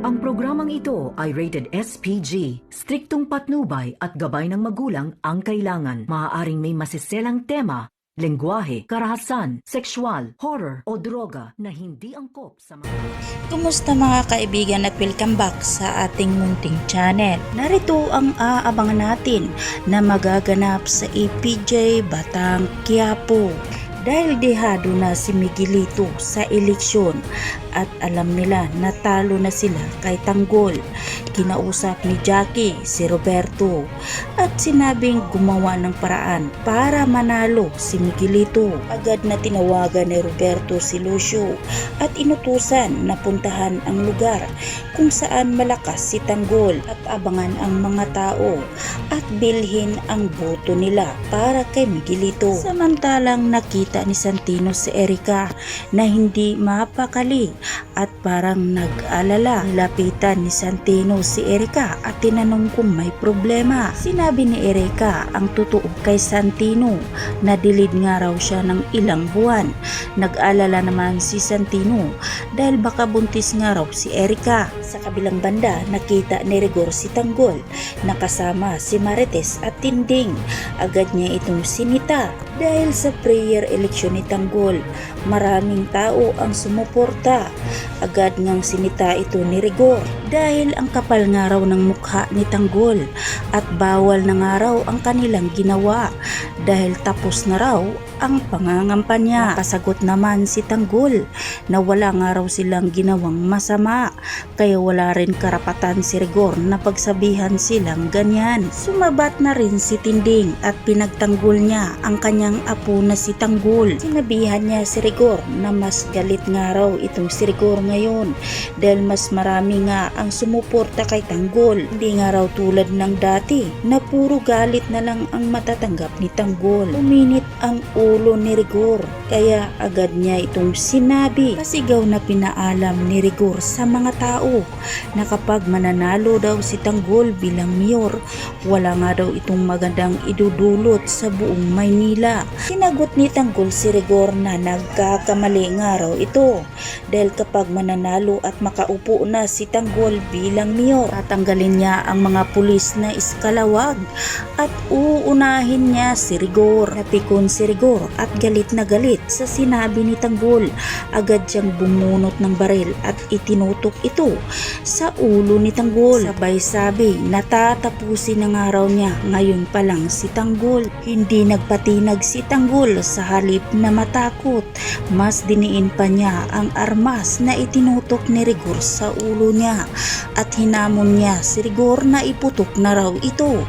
Ang programang ito ay rated SPG. Striktong patnubay at gabay ng magulang ang kailangan. Maaaring may masiselang tema, lengguwahe, karahasan, sexual, horror o droga na hindi angkop sa mga... Kumusta mga kaibigan at welcome back sa ating munting channel. Narito ang aabangan natin na magaganap sa EPJ Batang Quiapo. Dahil dehado na si Miguelito sa eleksyon at alam nila na talo na sila kay Tanggol, kinausap ni Jackie si Roberto at sinabing gumawa ng paraan para manalo si Miguelito. Agad na tinawagan ni Roberto si Lucio at inutusan na puntahan ang lugar kung saan malakas si Tanggol at abangan ang mga tao at bilhin ang boto nila para kay Miguelito. Samantalang nakita ni Santino si Erica na hindi mapakali at parang nag-alala. Lapitan ni Santino si Erica at tinanong kung may problema. Sinabi ni Erica ang totoo kay Santino na dilid nga raw siya ng ilang buwan. Nag-alala naman si Santino dahil baka buntis nga raw si Erica. Sa kabilang banda, nakita ni Rigor si Tanggol na kasama si Marites at Tinding. Agad niya itong sinita dahil sa prayer eleksyon ni Tanggol. Maraming tao ang sumuporta. Agad ngang sinita ito ni Rigor dahil ang kapal nga raw ng mukha ni Tanggol at bawal na nga raw ang kanilang ginawa dahil tapos na raw ang pangangampanya. Nakasagot naman si Tanggol na wala nga raw silang ginawang masama kaya wala rin karapatan si Rigor na pagsabihan silang ganyan. Sumabat na rin si Tinding at pinagtanggol niya ang kanyang apo na si Tanggol. Sinabihan niya si Rigor na mas galit nga raw itong si Rigor ngayon dahil mas marami nga ang sumuporta kay Tanggol. Hindi nga raw tulad ng dati na puro galit na lang ang matatanggap ni Tanggol. Uminit ang ulo ni Rigor kaya agad niya itong sinabi. Pasigaw na pinaalam ni Rigor sa mga tao na kapag mananalo daw si Tanggol bilang mayor, wala nga daw itong magandang idudulot sa buong Maynila. Sinagot ni Tanggol si Rigor na nagkakamali nga raw ito dahil kapag mananalo at makaupo na si Tanggol bilang mayor, tatanggalin niya ang mga pulis na iskalawag at uunahin niya si Rigor. Napikon si Rigor at galit na galit sa sinabi ni Tanggol. Agad siyang bumunot ng baril at itinutok ito sa ulo ni Tanggol. Sabay sabi na tatapusin na nga raw niya ngayon pa lang si Tanggol. Hindi nagpatinag si Tanggol, sa halip na matakot, mas diniin pa niya ang armas na itinutok ni Rigor sa ulo niya at hinamon niya si Rigor na iputok na raw ito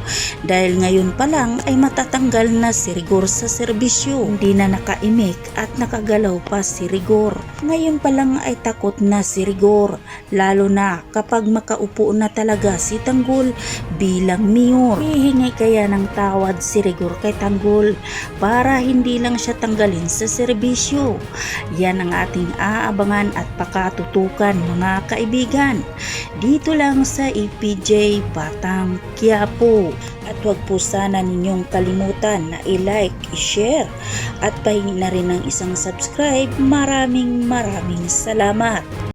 dahil ngayon pa lang ay matatanggal na si Rigor sa serbisyo. Hindi na nakaimik at nakagalaw pa si Rigor. Ngayon pa lang ay takot na si Rigor, lalo na kapag makaupo na talaga si Tanggol bilang mayor. Hihingi kaya ng tawad si Rigor kay Tanggol para hindi lang siya tanggalin sa serbisyo? Yan ang ating aabangan at pakatutukan mga kaibigan dito lang sa EPJ Batang Quiapo. At huwag po sana ninyong kalimutan na i-like, i-share at pahingi na rin ng isang subscribe. Maraming salamat.